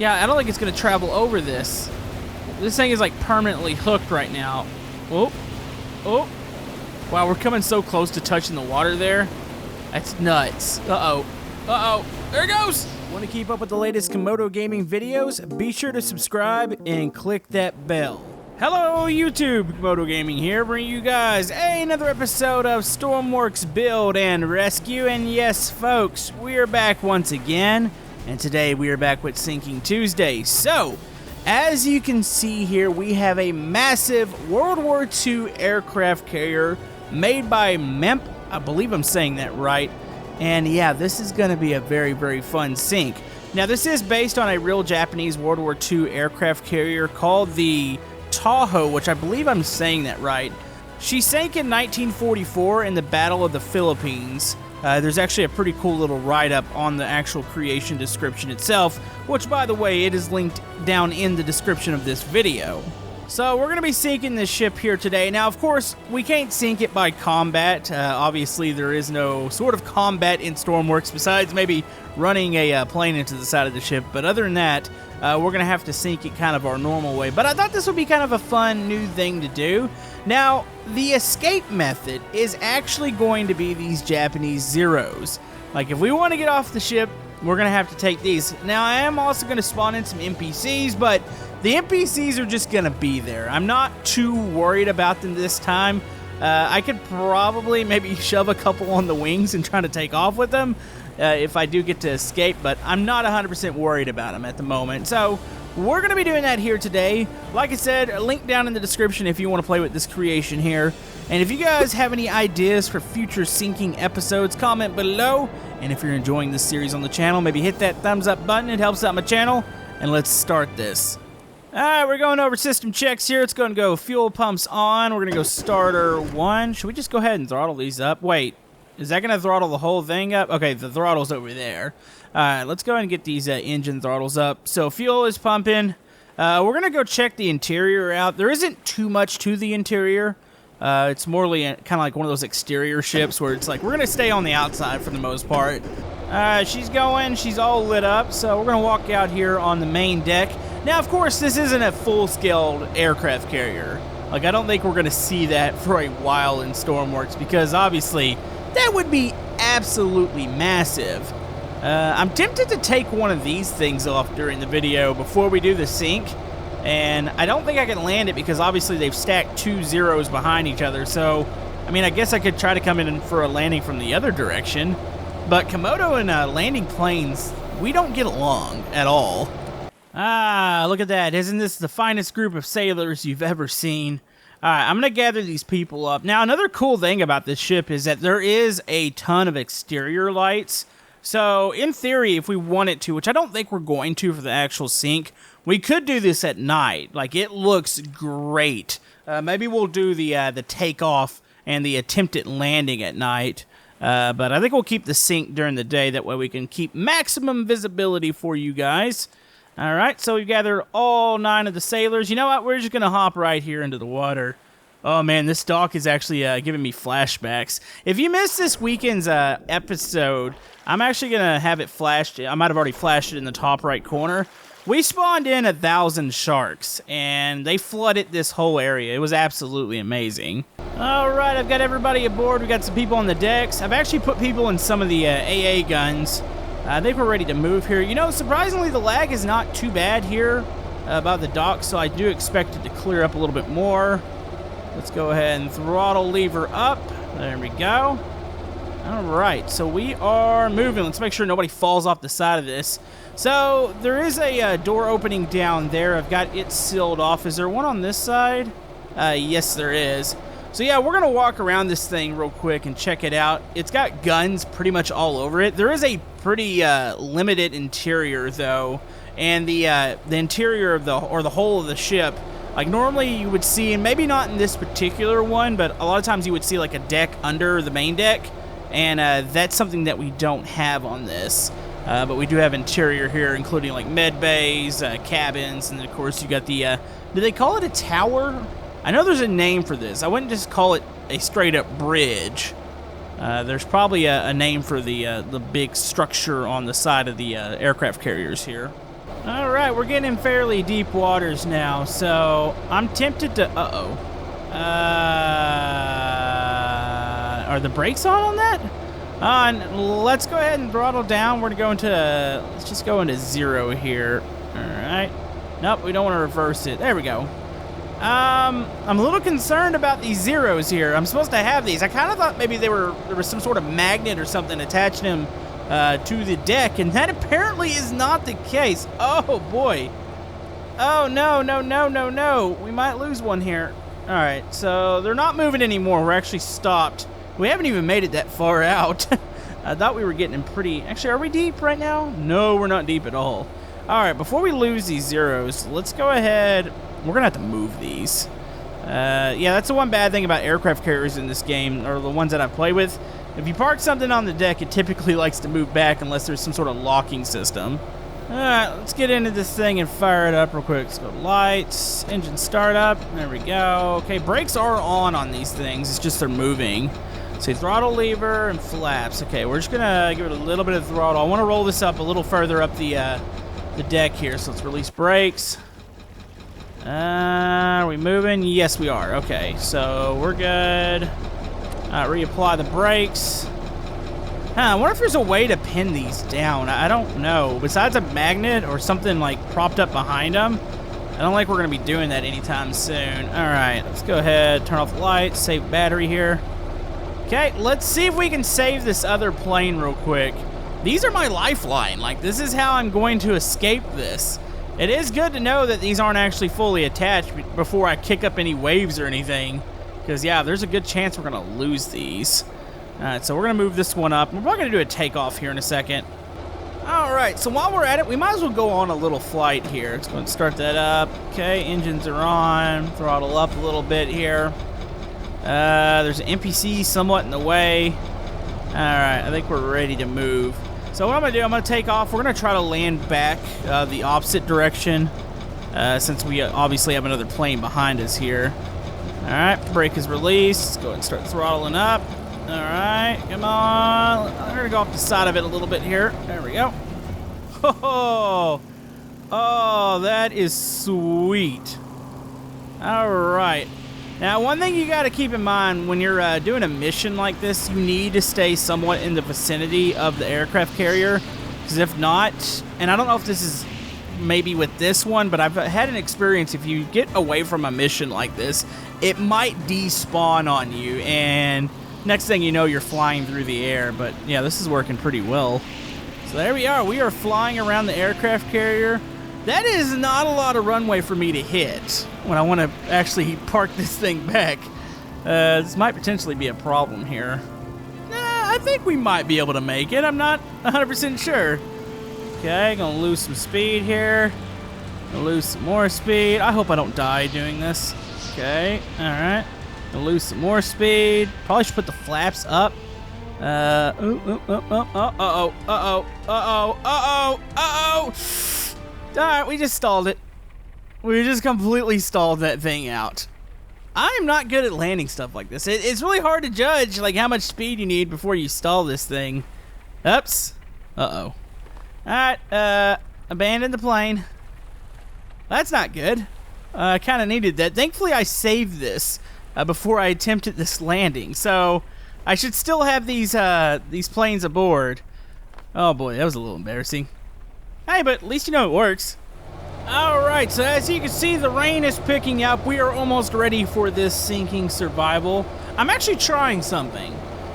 Yeah, I don't think it's going to travel over this. This thing is like permanently hooked right now. Oh, oh. Wow, we're coming so close to touching the water there. That's nuts. Uh-oh. Uh-oh. There it goes. Want to keep up with the latest Camodo gaming videos? Be sure to subscribe and click that bell. Hello, YouTube. Camodo Gaming here, bringing you guys another episode of Stormworks Build and Rescue. And yes, folks, we are back once again. And today we are back with Sinking Tuesday. So, as you can see here, we have a massive World War II aircraft carrier made by MEMP. I believe I'm saying that right. And yeah, this is going to be a very, very fun sink. Now, this is based on a real Japanese World War II aircraft carrier called the Tahoe, which I believe I'm saying that right. She sank in 1944 in the Battle of the Philippines. There's actually a pretty cool little write-up on the actual creation description itself, which, by the way, it is linked down in the description of this video. So we're going to be sinking this ship here today. Now, of course, we can't sink it by combat. Obviously, there is no sort of combat in Stormworks besides maybe running a plane into the side of the ship. But other than that, we're going to have to sink it kind of our normal way. But I thought this would be kind of a fun new thing to do. Now, the escape method is actually going to be these Japanese Zeros. Like, if we want to get off the ship, we're going to have to take these. Now, I am also going to spawn in some NPCs, but the NPCs are just going to be there. I'm not too worried about them this time. I could probably maybe shove a couple on the wings and try to take off with them if I do get to escape, but I'm not 100% worried about them at the moment. So we're going to be doing that here today. Like I said, a link down in the description if you want to play with this creation here. And if you guys have any ideas for future sinking episodes, comment below. And if you're enjoying this series on the channel, maybe hit that thumbs up button. It helps out my channel. And let's start this. Alright, we're going over system checks here. It's going to go fuel pumps on. We're going to go starter 1. Should we just go ahead and throttle these up? Wait, is that going to throttle the whole thing up? Okay, the throttle's over there. Alright, let's go ahead and get these engine throttles up. So fuel is pumping. We're going to go check the interior out. There isn't too much to the interior. It's more kind of like one of those exterior ships where it's like we're going to stay on the outside for the most part. She's going. She's all lit up. So we're going to walk out here on the main deck. Now, of course, this isn't a full-scale aircraft carrier. Like, I don't think we're going to see that for a while in Stormworks because, obviously, that would be absolutely massive. I'm tempted to take one of these things off during the video before we do the sink. And I don't think I can land it because, obviously, they've stacked 2 zeros behind each other. So, I mean, I guess I could try to come in for a landing from the other direction. But Camodo and landing planes, we don't get along at all. Ah, look at that. Isn't this the finest group of sailors you've ever seen? Alright, I'm going to gather these people up. Now, another cool thing about this ship is that there is a ton of exterior lights. So, in theory, if we wanted to, which I don't think we're going to for the actual sink, we could do this at night. Like, it looks great. Maybe we'll do the takeoff and the attempted landing at night. But I think we'll keep the sink during the day. That way we can keep maximum visibility for you guys. Alright, so we've gathered all 9 of the sailors. You know what? We're just going to hop right here into the water. Oh man, this dock is actually giving me flashbacks. If you missed this weekend's episode, I'm actually going to have it flashed. I might have already flashed it in the top right corner. We spawned in 1,000 sharks, and they flooded this whole area. It was absolutely amazing. Alright, I've got everybody aboard. We got some people on the decks. I've actually put people in some of the AA guns. I think we're ready to move here. You know, surprisingly, the lag is not too bad here about the dock, so I do expect it to clear up a little bit more. Let's go ahead and throttle lever up. There we go. Alright, so we are moving. Let's make sure nobody falls off the side of this. So, there is a door opening down there. I've got it sealed off. Is there one on this side? Yes, there is. So yeah, we're going to walk around this thing real quick and check it out. It's got guns pretty much all over it. There is a pretty limited interior, though. And the interior of the whole of the ship, like normally you would see, and maybe not in this particular one, but a lot of times you would see like a deck under the main deck. And that's something that we don't have on this. But we do have interior here, including like med bays, cabins, and then of course you got the, do they call it a tower? I know there's a name for this. I wouldn't just call it a straight up bridge. There's probably a name for the big structure on the side of the aircraft carriers here. All right, we're getting in fairly deep waters now, so I'm tempted to... Are the brakes on that? Let's go ahead and throttle down. We're going to go into... Let's just go into 0 here. All right. Nope, we don't want to reverse it. There we go. I'm a little concerned about these zeros here. I'm supposed to have these. I kind of thought maybe there was some sort of magnet or something attaching them to the deck, and that apparently is not the case. Oh, boy. Oh, no. We might lose one here. All right, so they're not moving anymore. We're actually stopped. We haven't even made it that far out. I thought we were getting in pretty... Actually, are we deep right now? No, we're not deep at all. All right, before we lose these zeros, let's go ahead... We're going to have to move these. Yeah, that's the one bad thing about aircraft carriers in this game, or the ones that I've played with. If you park something on the deck, it typically likes to move back unless there's some sort of locking system. All right, let's get into this thing and fire it up real quick. Let's go to lights, engine startup. There we go. Okay, brakes are on these things. It's just they're moving. So throttle lever and flaps. Okay, we're just going to give it a little bit of throttle. I want to roll this up a little further up the deck here. So let's release brakes. Are we moving? Yes, we are. Okay, so we're good. Reapply the brakes. I wonder if there's a way to pin these down. I don't know. Besides a magnet or something like propped up behind them, I don't think we're going to be doing that anytime soon. All right, let's go ahead, turn off the lights, save battery here. Okay, let's see if we can save this other plane real quick. These are my lifeline. Like, this is how I'm going to escape this. It is good to know that these aren't actually fully attached before I kick up any waves or anything. Because, yeah, there's a good chance we're going to lose these. All right, so we're going to move this one up. We're probably going to do a takeoff here in a second. All right, so while we're at it, we might as well go on a little flight here. Let's go and start that up. Okay, engines are on. Throttle up a little bit here. There's an NPC somewhat in the way. All right, I think we're ready to move. So what I'm going to do, I'm going to take off. We're going to try to land back the opposite direction since we obviously have another plane behind us here. All right, brake is released. Let's go ahead and start throttling up. All right, come on. I'm going to go off the side of it a little bit here. There we go. Oh, that is sweet. All right. Now, one thing you got to keep in mind when you're doing a mission like this, you need to stay somewhat in the vicinity of the aircraft carrier. Because if not, and I don't know if this is maybe with this one, but I've had an experience, if you get away from a mission like this, it might despawn on you, and next thing you know, you're flying through the air. But yeah, this is working pretty well. So there we are. We are flying around the aircraft carrier. That is not a lot of runway for me to hit when I want to actually park this thing back. This might potentially be a problem here. I think we might be able to make it. I'm not 100% sure. Okay, gonna lose some speed here. Gonna lose some more speed. I hope I don't die doing this. Okay, alright. Gonna lose some more speed. Probably should put the flaps up. Alright, we just stalled it. We just completely stalled that thing out. I am not good at landing stuff like this. It's really hard to judge like how much speed you need before you stall this thing. Oops. Alright, abandon the plane. That's not good. I kind of needed that. Thankfully, I saved this before I attempted this landing. So, I should still have these planes aboard. Oh boy, that was a little embarrassing. Hey, but at least you know it works. Alright, so as you can see, the rain is picking up. We are almost ready for this sinking survival. I'm actually trying something.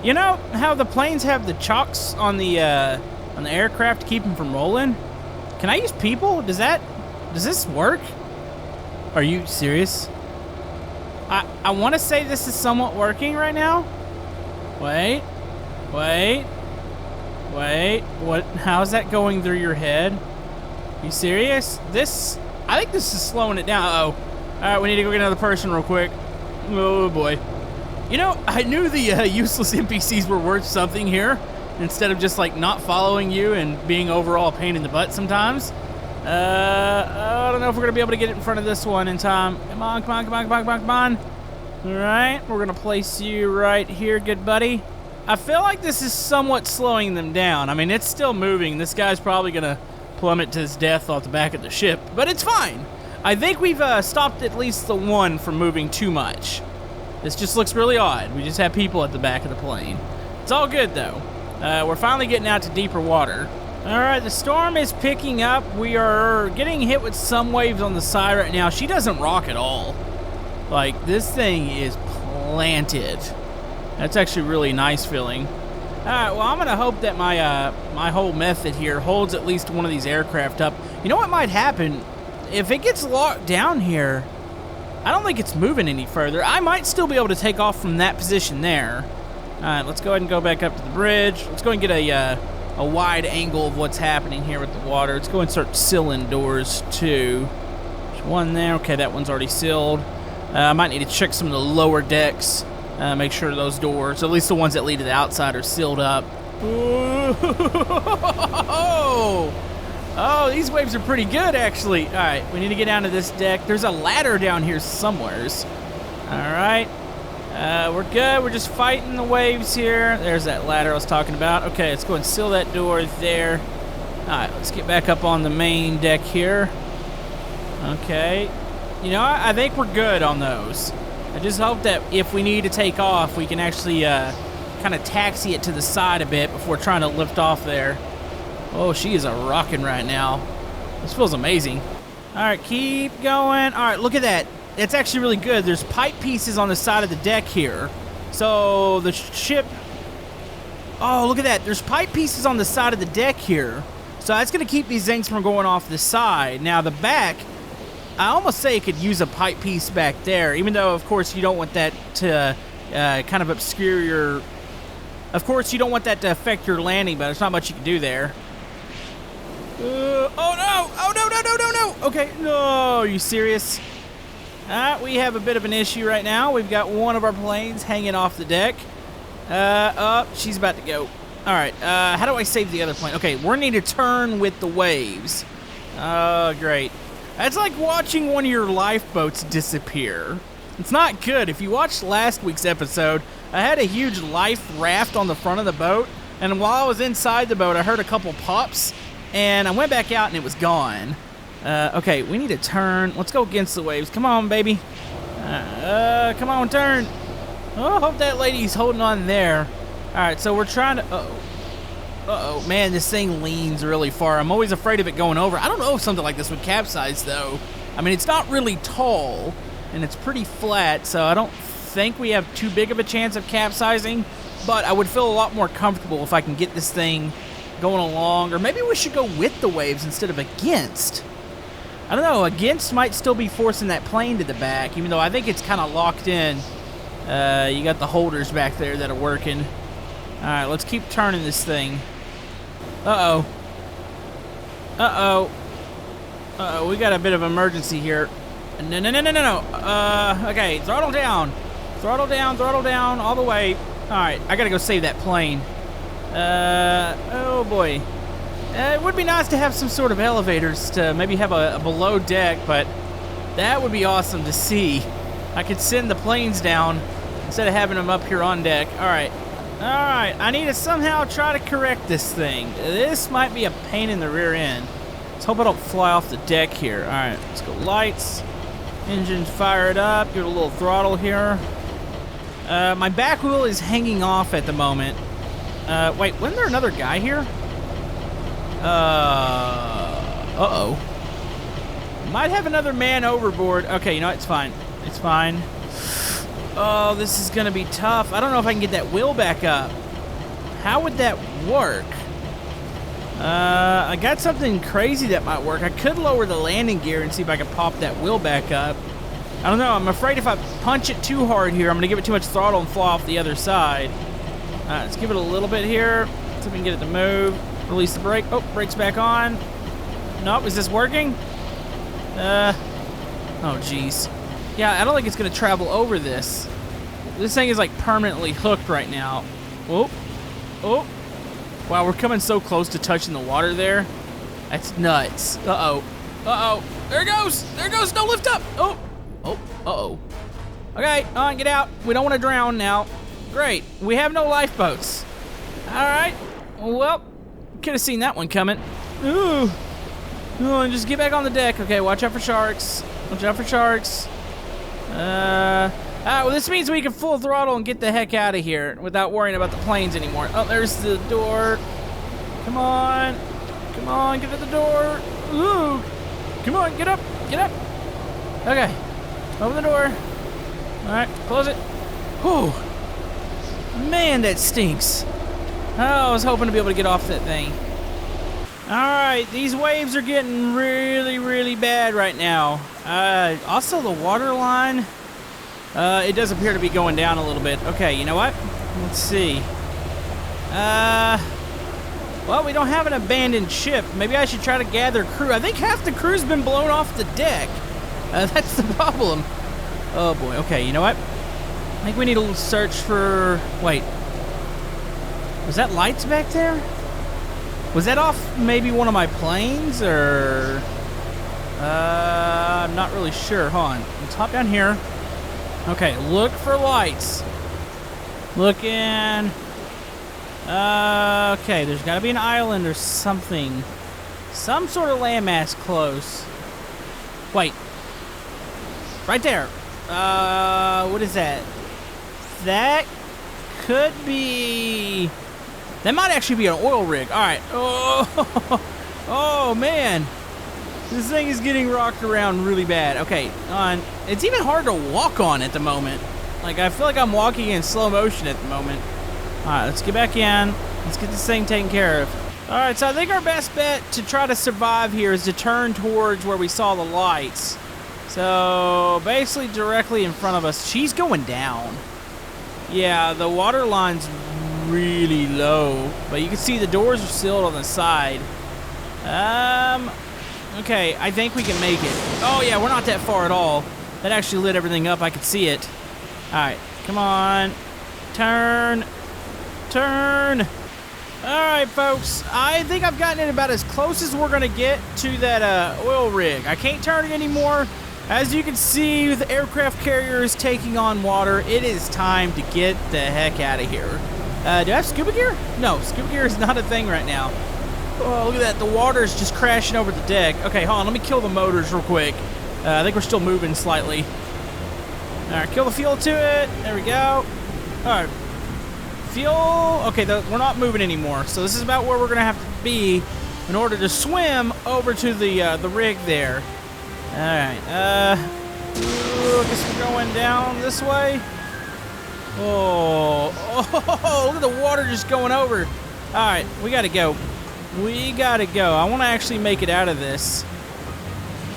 You know how the planes have the chocks on the aircraft to keep them from rolling? Can I use people? Does this work? Are you serious? I want to say this is somewhat working right now. Wait. What? How's that going through your head? You serious? I think this is slowing it down. Uh-oh. Alright, we need to go get another person real quick. Oh boy. You know, I knew the useless NPCs were worth something here, instead of just like not following you and being overall a pain in the butt sometimes. I don't know if we're gonna be able to get it in front of this one in time. Come on. Alright, we're gonna place you right here, good buddy. I feel like this is somewhat slowing them down. I mean, it's still moving. This guy's probably gonna plummet to his death off the back of the ship, but it's fine. I think we've stopped at least the one from moving too much. This just looks really odd. We just have people at the back of the plane. It's all good, though. We're finally getting out to deeper water. All right, the storm is picking up. We are getting hit with some waves on the side right now. She doesn't rock at all. Like, this thing is planted. That's actually really nice feeling. All right, well, I'm going to hope that my whole method here holds at least one of these aircraft up. You know what might happen? If it gets locked down here, I don't think it's moving any further. I might still be able to take off from that position there. All right, let's go ahead and go back up to the bridge. Let's go and get a wide angle of what's happening here with the water. Let's go and start sealing doors, too. There's one there. Okay, that one's already sealed. I might need to check some of the lower decks. Make sure those doors, at least the ones that lead to the outside, are sealed up. Oh, these waves are pretty good, actually. All right, we need to get down to this deck. There's a ladder down here somewheres. All right. We're good. We're just fighting the waves here. There's that ladder I was talking about. Okay, let's go and seal that door there. All right, let's get back up on the main deck here. Okay. You know, I think we're good on those. I just hope that if we need to take off, we can actually kind of taxi it to the side a bit before trying to lift off there. Oh, she is a-rocking right now. This feels amazing. All right, keep going. All right, look at that. It's actually really good. There's pipe pieces on the side of the deck here. So the ship... Oh, look at that. There's pipe pieces on the side of the deck here. So that's going to keep these things from going off the side. Now, the back, I almost say it could use a pipe piece back there, even though, of course, you don't want that to kind of obscure your... Of course, you don't want that to affect your landing, but there's not much you can do there. Oh, no! Oh, no, no, no, no, no! Okay, no, are you serious? We have a bit of an issue right now. We've got one of our planes hanging off the deck. Oh, she's about to go. All right, how do I save the other plane? Okay, we're going to need to turn with the waves. Oh, great. That's like watching one of your lifeboats disappear. It's not good. If you watched last week's episode, I had a huge life raft on the front of the boat, and while I was inside the boat, I heard a couple pops, and I went back out and it was gone. Okay, we need to turn. Let's go against the waves. Come on, baby. Come on, turn. Oh, I hope that lady's holding on there. All right, so we're trying to... Uh-oh. Man, this thing leans really far. I'm always afraid of it going over. I don't know if something like this would capsize, though. I mean, it's not really tall, and it's pretty flat, so I don't think we have too big of a chance of capsizing, but I would feel a lot more comfortable if I can get this thing going along, or maybe we should go with the waves instead of against. I don't know, against might still be forcing that plane to the back, even though I think it's kind of locked in. You got the holders back there that are working. All right, let's keep turning this thing. Uh-oh. Uh-oh. Uh-oh, we got a bit of emergency here. No, no, no, no, no, no. Okay, throttle down. Throttle down, all the way. All right, I got to go save that plane. Oh, boy. It would be nice to have some sort of elevators to maybe have a below deck, but that would be awesome to see. I could send the planes down instead of having them up here on deck. All right, I need to somehow try to correct this thing. This might be a pain in the rear end. Let's hope I don't fly off the deck here. All right, let's go lights. Engine fired up, give it a little throttle here. My back wheel is hanging off at the moment. Wait, wasn't there another guy here? Uh-oh. Might have another man overboard. Okay, you know what? It's fine. It's fine. Oh, this is going to be tough. I don't know if I can get that wheel back up. How would that work? I got something crazy that might work. I could lower the landing gear and see if I can pop that wheel back up. I don't know. I'm afraid if I punch it too hard here, I'm going to give it too much throttle and fly off the other side. All right, let's give it a little bit here. See if we can get it to move. Release the brake. Oh, brake's back on. Nope, is this working? Oh, geez. Yeah, I don't think it's going to travel over this. This thing is, like, permanently hooked right now. Oh. Oh. Wow, we're coming so close to touching the water there. That's nuts. Uh-oh. Uh-oh. There it goes. There it goes. No, lift up. Oh. Oh. Uh-oh. Okay, on, get out. We don't want to drown now. Great. We have no lifeboats. All right. Well, could have seen that one coming. Ooh. Oh, just get back on the deck. Okay, watch out for sharks. Watch out for sharks. Well, this means we can full throttle and get the heck out of here without worrying about the planes anymore. Oh, there's the door. Come on. Come on, get to the door. Ooh. Come on, get up. Get up. Okay. Open the door. All right, close it. Whew. Man, that stinks. Oh, I was hoping to be able to get off that thing. All right, these waves are getting really, really bad right now. Also, the water line, it does appear to be going down a little bit. Okay, you know what? Let's see. Well, we don't have an abandoned ship. Maybe I should try to gather crew. I think half the crew's been blown off the deck. That's the problem. Oh, boy. Okay, you know what? I think we need to search for... Wait. Was that lights back there? Was that off maybe one of my planes, or... I'm not really sure. Hold on. Let's hop down here. Okay, look for lights. Looking... okay, there's got to be an island or something. Some sort of landmass close. Wait. Right there. What is that? That could be... That might actually be an oil rig. All right. Oh, oh man. This thing is getting rocked around really bad. Okay, on. It's even hard to walk on at the moment. Like, I feel like I'm walking in slow motion at the moment. All right, let's get back in. Let's get this thing taken care of. All right, so I think our best bet to try to survive here is to turn towards where we saw the lights. So, basically directly in front of us. She's going down. Yeah, the water line's really low, but you can see the doors are sealed on the side. Okay, I think we can make it. Oh yeah, we're not that far at all. That actually lit everything up. I could see it. All right, come on, turn. All right, folks, I think I've gotten it about as close as we're gonna get to that oil rig. I can't turn it anymore. As you can see, the aircraft carrier is taking on water. It is time to get the heck out of here. Do I have scuba gear? No, scuba gear is not a thing right now. Oh, look at that. The water is just crashing over the deck. Okay, hold on. Let me kill the motors real quick. I think we're still moving slightly. All right, kill the fuel to it. There we go. All right. Fuel. Okay, we're not moving anymore. So this is about where we're going to have to be in order to swim over to the rig there. All right. I guess we're going down this way. Oh, look at the water just going over. All right, we got to go. We got to go. I want to actually make it out of this.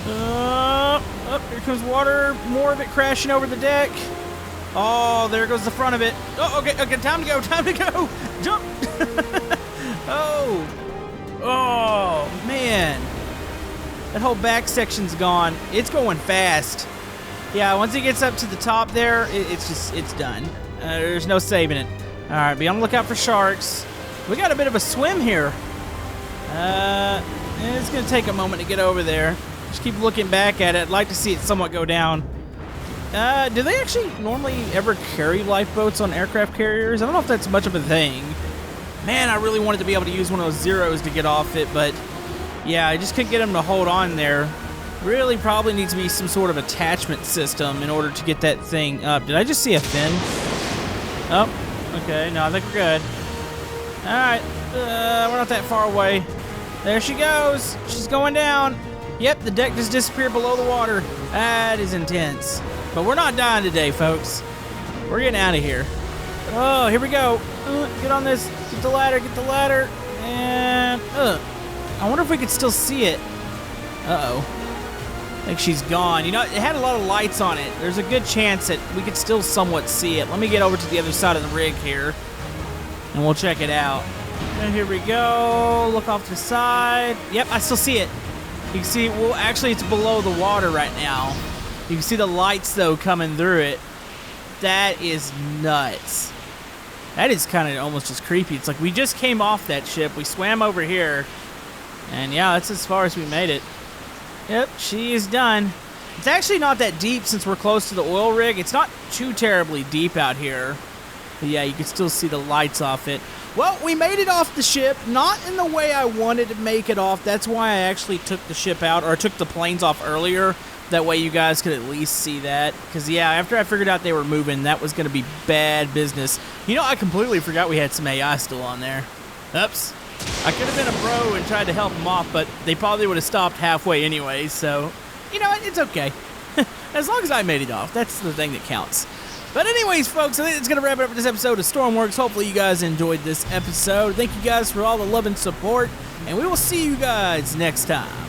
Here comes water. More of it crashing over the deck. Oh, there goes the front of it. Oh, okay, time to go, Jump. Oh, man. That whole back section's gone. It's going fast. Yeah, once it gets up to the top there, it's done. There's no saving it. All right, be on the lookout for sharks. We got a bit of a swim here. It's going to take a moment to get over there. Just keep looking back at it. I'd like to see it somewhat go down. Do they actually normally ever carry lifeboats on aircraft carriers? I don't know if that's much of a thing. Man, I really wanted to be able to use one of those Zeros to get off it, but yeah, I just couldn't get them to hold on there. Really probably needs to be some sort of attachment system in order to get that thing up. Did I just see a fin? Oh, okay. No, I think we're good. All right. We're not that far away. There she goes. She's going down. Yep, the deck just disappeared below the water. That is intense. But we're not dying today, folks. We're getting out of here. Oh, here we go. Get on this. Get the ladder. And, I wonder if we could still see it. Uh-oh. I think she's gone. You know, it had a lot of lights on it. There's a good chance that we could still somewhat see it. Let me get over to the other side of the rig here, and we'll check it out. And here we go. Look off to the side. Yep, I still see it. You can see, well, actually, it's below the water right now. You can see the lights, though, coming through it. That is nuts. That is kind of almost just creepy. It's like we just came off that ship. We swam over here, and yeah, that's as far as we made it. Yep, she is done. It's actually not that deep since we're close to the oil rig. It's not too terribly deep out here. But yeah, you can still see the lights off it. Well, we made it off the ship, not in the way I wanted to make it off. That's why I actually took the ship out, or took the planes off earlier. That way you guys could at least see that. Because, yeah, after I figured out they were moving, that was going to be bad business. You know, I completely forgot we had some AI still on there. Oops. I could have been a bro and tried to help them off, but they probably would have stopped halfway anyway, so, you know, it's okay. As long as I made it off, that's the thing that counts. But anyways, folks, I think it's going to wrap it up for this episode of Stormworks. Hopefully you guys enjoyed this episode. Thank you guys for all the love and support, and we will see you guys next time.